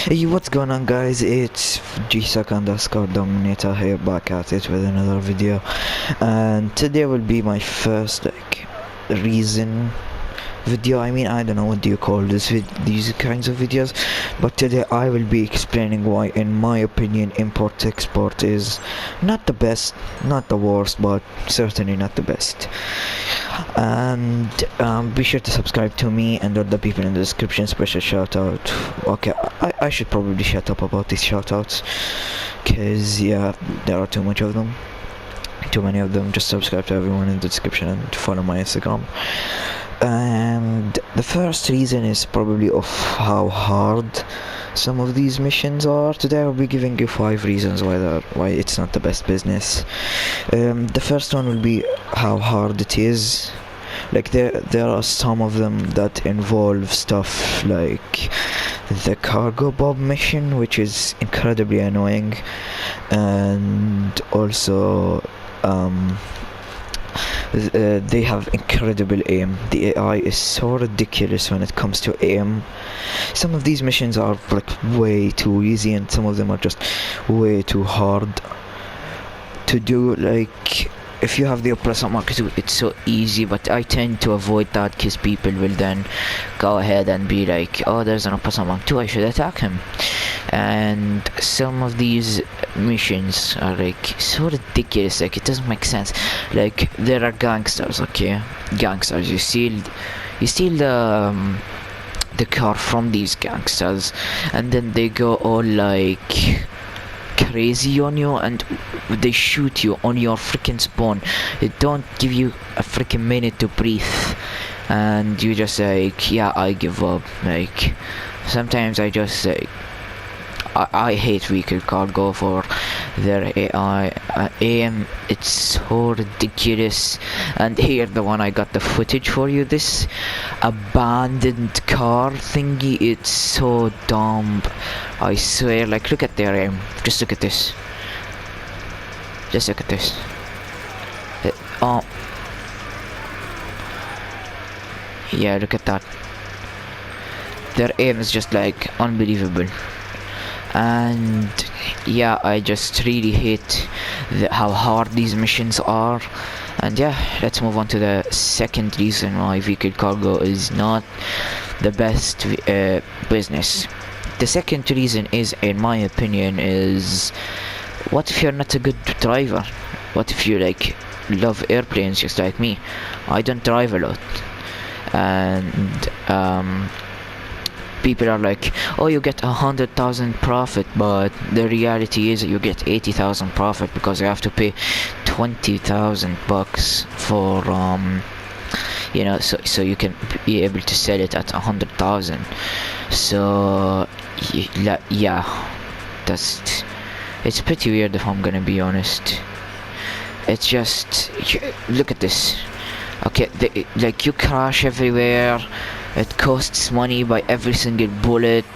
Hey, what's going on, guys? It's gsuck_dominator here, back at it with another video. And today will be my first reason video. I mean, I don't know what do you call these kinds of videos, but today I will be explaining why, in my opinion, import export is not the best, not the worst, but certainly not the best. And be sure to subscribe to me and all the people in the description. Special shout out. Okay, I should probably shut up about these shout outs, because yeah, there are too many of them. Just subscribe to everyone in the description and follow my Instagram. And the first reason is probably of how hard some of these missions are. Today I'll be giving you 5 reasons why it's not the best business. The first one will be how hard it is. Like there are some of them that involve stuff like the cargo bob mission, which is incredibly annoying, and also they have incredible aim. The AI is so ridiculous when it comes to aim. Some of these missions are like way too easy, and some of them are just way too hard to do. Like, if you have the oppressor mark, it's so easy, but I tend to avoid that because people will then go ahead and be like, oh, there's an oppressor mark 2, I should attack him. And some of these missions are like so ridiculous, like it doesn't make sense. Like, there are gangsters, okay? Gangsters, you steal the car from these gangsters, and then they go all like crazy on you, and they shoot you on your freaking spawn. They don't give you a freaking minute to breathe, and you just like, yeah, I give up. Like, sometimes I just like, I hate vehicle cargo for their AI aim. It's so ridiculous. And here, the one I got the footage for you, this abandoned car thingy, it's so dumb, I swear. Like, look at their aim. Just look at this. Just look at this. Oh, yeah, look at that. Their aim is just like unbelievable. And yeah, I just really hate how hard these missions are. And yeah, let's move on to the second reason why vehicle cargo is not the best business. The second reason is, in my opinion, is, what if you're not a good driver? What if you like love airplanes just like me? I don't drive a lot, and people are like, oh, you get 100,000 profit, but the reality is you get 80,000 profit because you have to pay 20,000 bucks for you know, so you can be able to sell it at 100,000. So yeah, it's pretty weird, if I'm gonna be honest. It's just, look at this. Okay, like, you crash everywhere. It costs money by every single bullet.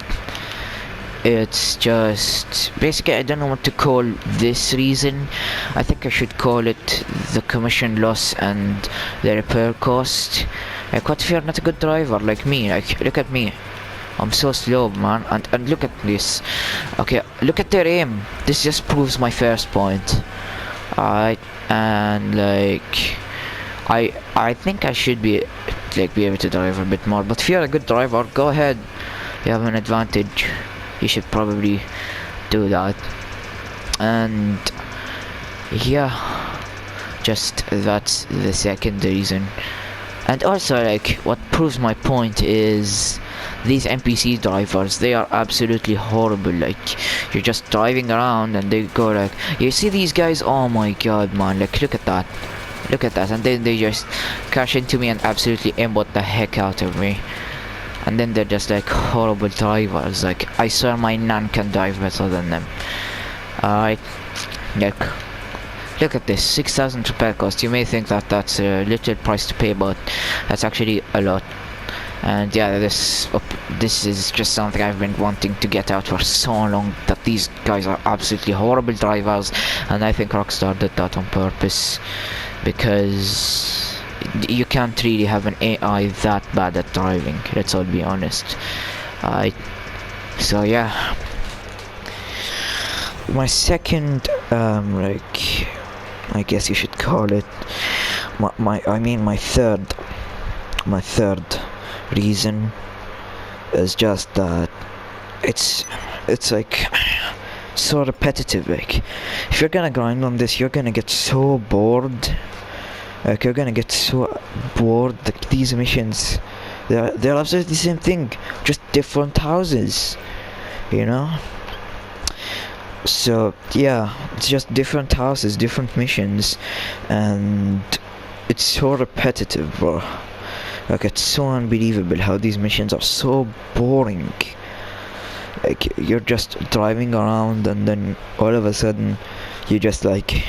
It's just, basically, I don't know what to call this reason. I think I should call it the commission loss and the repair cost. Like, what if you're not a good driver like me? Like, look at me, I'm so slow, man. And look at this. Okay, look at their aim. This just proves my first point. Alright, and like, I think I should be able to drive a bit more. But if you're a good driver, go ahead, you have an advantage. You should probably do that. And yeah, just that's the second reason. And also, like, what proves my point is these NPC drivers, they are absolutely horrible. Like, you're just driving around and they go like, you see these guys, oh my god, man, like, look at that, and then they just crash into me and absolutely aimbot the heck out of me. And then they're just like horrible drivers. Like, I swear my nan can drive better than them. Alright, look at this, 6,000 repair cost. You may think that that's a little price to pay, but that's actually a lot. And yeah, this is just something I've been wanting to get out for so long, that these guys are absolutely horrible drivers, and I think Rockstar did that on purpose, because you can't really have an AI that bad at driving, let's all be honest. So yeah, my second like, I guess you should call it my third reason is just that it's like so repetitive. Like, if you're gonna grind on this, you're gonna get so bored. Like, you're gonna get so bored. Like, these missions, they're absolutely the same thing, just different houses, you know. So yeah, it's just different houses, different missions, and it's so repetitive, bro. Like, it's so unbelievable how these missions are so boring. Like, you're just driving around and then all of a sudden you just like,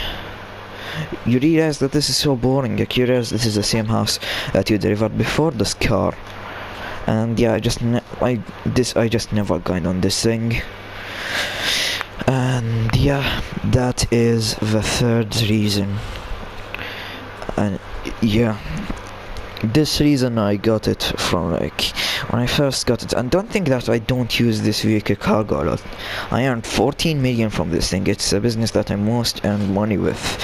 you realize that this is so boring. Like, you realize this is the same house that you delivered before this car. And yeah, I just never grind on this thing. And yeah, that is the third reason. And yeah, this reason I got it from, like, when I first got it. And don't think that I don't use this vehicle cargo a lot. I earned 14 million from this thing. It's a business that I most earn money with.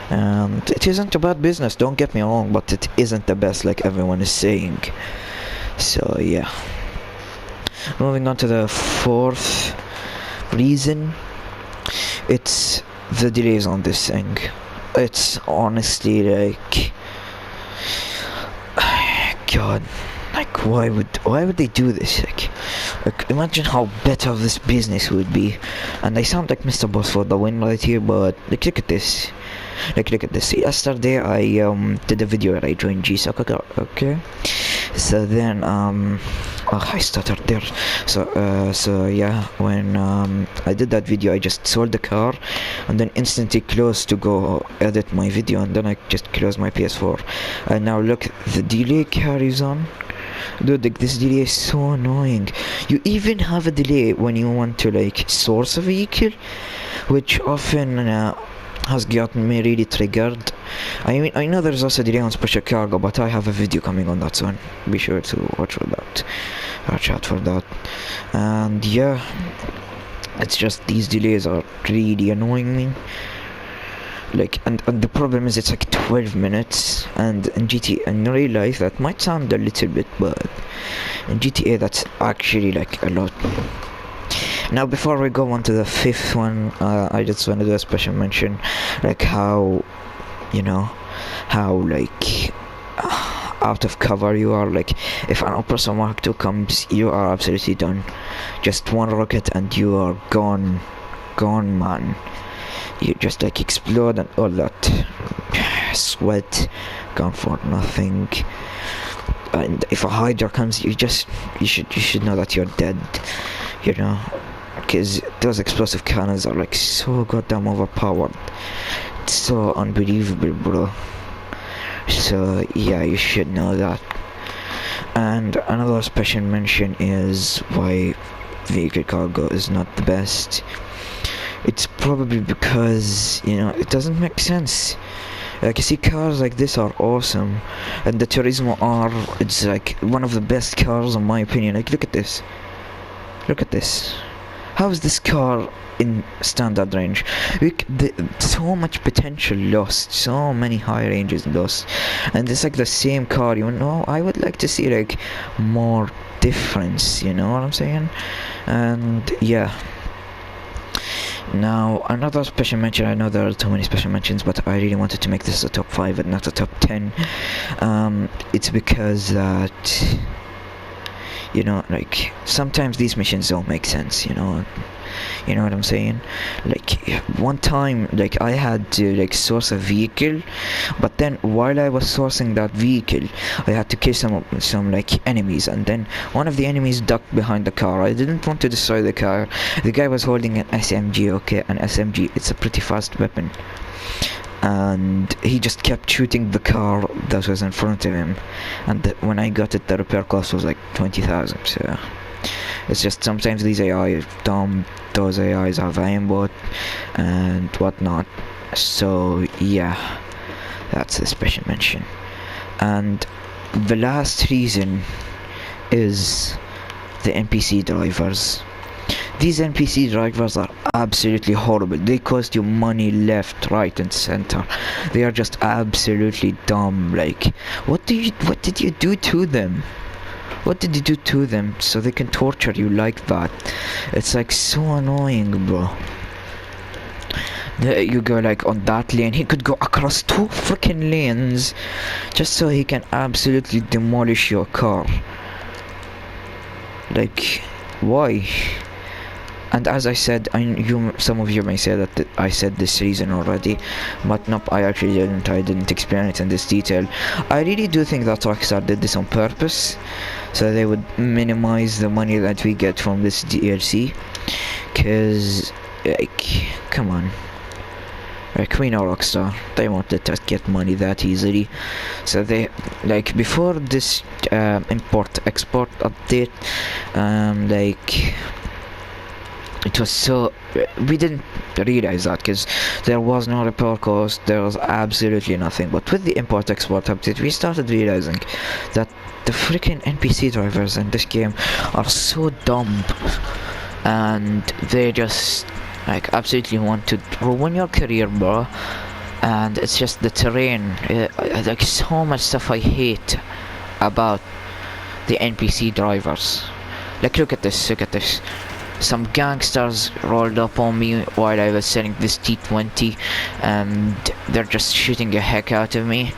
And it isn't a bad business, don't get me wrong, but it isn't the best like everyone is saying. So yeah, moving on to the fourth reason, it's the delays on this thing. It's honestly like, God, like, why would they do this? Like, imagine how better this business would be. And I sound like Mr. Boss for the win right here, but like, look at this. Like, look at this. Yesterday I did a video where I joined G-Soccer. Okay, so then I stuttered there. So yeah, when I did that video, I just sold the car and then instantly closed to go edit my video, and then I just closed my PS4. And now look, the delay carries on. Dude, like, this delay is so annoying. You even have a delay when you want to like source a vehicle, which often has gotten me really triggered. I mean, I know there's also delay on special cargo, but I have a video coming on that soon. Be sure to watch out for that. And yeah, it's just these delays are really annoying me. Like, and the problem is it's like 12 minutes, and in in real life that might sound a little bit, but in GTA that's actually like a lot. Now, before we go on to the fifth one, I just want to do a special mention, like how, you know, how like out of cover you are. Like, if an Opera Mark II comes, you are absolutely done. Just one rocket and you are gone, man. You just like explode, and all that sweat gone for nothing. And if a Hydra comes, you should know that you're dead, you know, because those explosive cannons are like so goddamn overpowered. It's so unbelievable, bro. So yeah, you should know that. And another special mention is why vehicle cargo is not the best. It's probably because, you know, it doesn't make sense. Like, you see, cars like this are awesome, and the Turismo R, it's like one of the best cars in my opinion. Like, look at this. How is this car in standard range? So much potential lost, so many high ranges lost, and it's like the same car, you know. I would like to see like more difference, you know what I'm saying? And yeah. Now, another special mention, I know there are too many special mentions, but I really wanted to make this a top 5 and not a top 10. It's because that, you know, like, sometimes these missions don't make sense, you know what I'm saying? Like, one time, like, I had to like source a vehicle, but then while I was sourcing that vehicle, I had to kill some like enemies, and then one of the enemies ducked behind the car. I didn't want to destroy the car. The guy was holding an SMG. Okay, an SMG, it's a pretty fast weapon, and he just kept shooting the car that was in front of him, and when I got it, the repair cost was like 20,000. So it's just sometimes these AI dumb, those AIs have aimbot and whatnot. So yeah, that's a special mention. And the last reason is the NPC drivers. These NPC drivers are absolutely horrible. They cost you money left, right, and center. They are just absolutely dumb. Like, what did you do to them? What did you do to them so they can torture you like that? It's like so annoying, bro. You go like on that lane, he could go across 2 freaking lanes just so he can absolutely demolish your car. Like, why? And as I said, some of you may say that I said this reason already, but nope, I actually didn't. I didn't explain it in this detail. I really do think that Rockstar did this on purpose, so they would minimize the money that we get from this DLC. Cause, like, come on. Like, we know Rockstar, they won't let us get money that easily. So they, like, before this import-export update, like, it was so, we didn't realize that because there was no repair cost, there was absolutely nothing. But with the import-export update, we started realizing that the freaking NPC drivers in this game are so dumb, and they just like absolutely want to ruin your career, bro. And it's just the terrain, like so much stuff I hate about the NPC drivers. Like, look at this, some gangsters rolled up on me while I was selling this T20, and they're just shooting the heck out of me.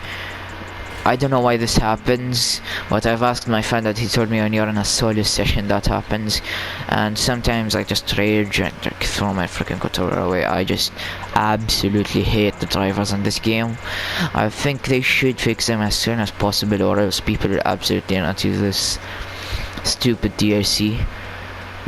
I don't know why this happens, but I've asked my friend that he told me when you're in a solo session that happens. And sometimes I just rage and like, throw my freaking controller away. I just absolutely hate the drivers in this game. I think they should fix them as soon as possible, or else people will absolutely not use this stupid DLC.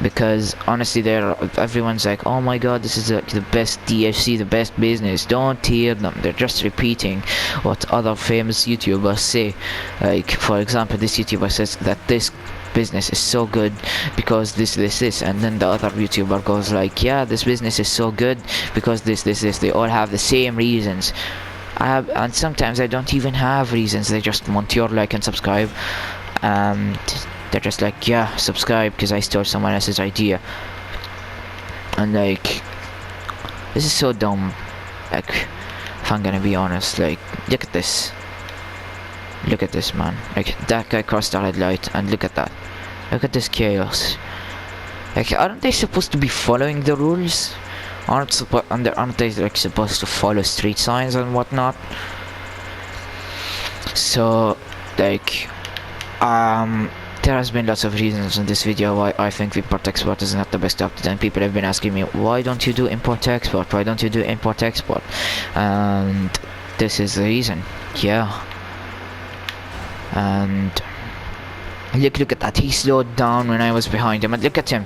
Because honestly, everyone's like, oh my god, this is the best DLC, the best business. Don't hear them, they're just repeating what other famous YouTubers say. Like, for example, this YouTuber says that this business is so good because this, and then the other YouTuber goes like, yeah, this business is so good because this. They all have the same reasons. And sometimes I don't even have reasons, they just want your like and subscribe. And they're just like, yeah, subscribe because I stole someone else's idea. And like, this is so dumb. Like, if I'm gonna be honest, like, look at this, man. Like, that guy crossed the red light, and look at that. Look at this chaos. Like, aren't they supposed to be following the rules? Aren't they like supposed to follow street signs and whatnot? So, like, there has been lots of reasons in this video why I think the import-export is not the best update, and people have been asking me, why don't you do import-export? Why don't you do import-export? And this is the reason, yeah. And look at that, he slowed down when I was behind him, and look at him,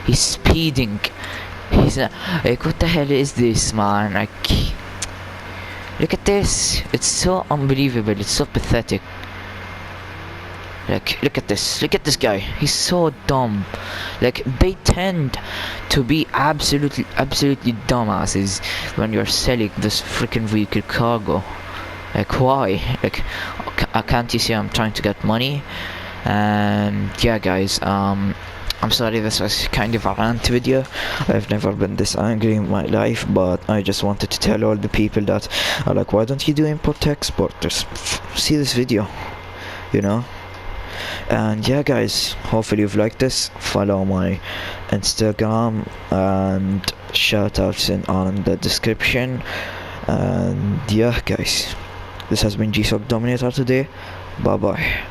he's speeding. He's like, what the hell is this, man? Like, look at this, it's so unbelievable, it's so pathetic. Like, look at this guy, he's so dumb. Like, they tend to be absolutely dumbasses when you're selling this freaking vehicle cargo. Like, why? Like, can't you see I'm trying to get money? And yeah, guys, I'm sorry, this was kind of a rant video. I've never been this angry in my life, but I just wanted to tell all the people that are like, why don't you do import-export? Just see this video, you know? And yeah, guys, hopefully you've liked this. Follow my Instagram and shoutouts on the description. And yeah, guys, this has been G-Sock Dominator today. Bye bye.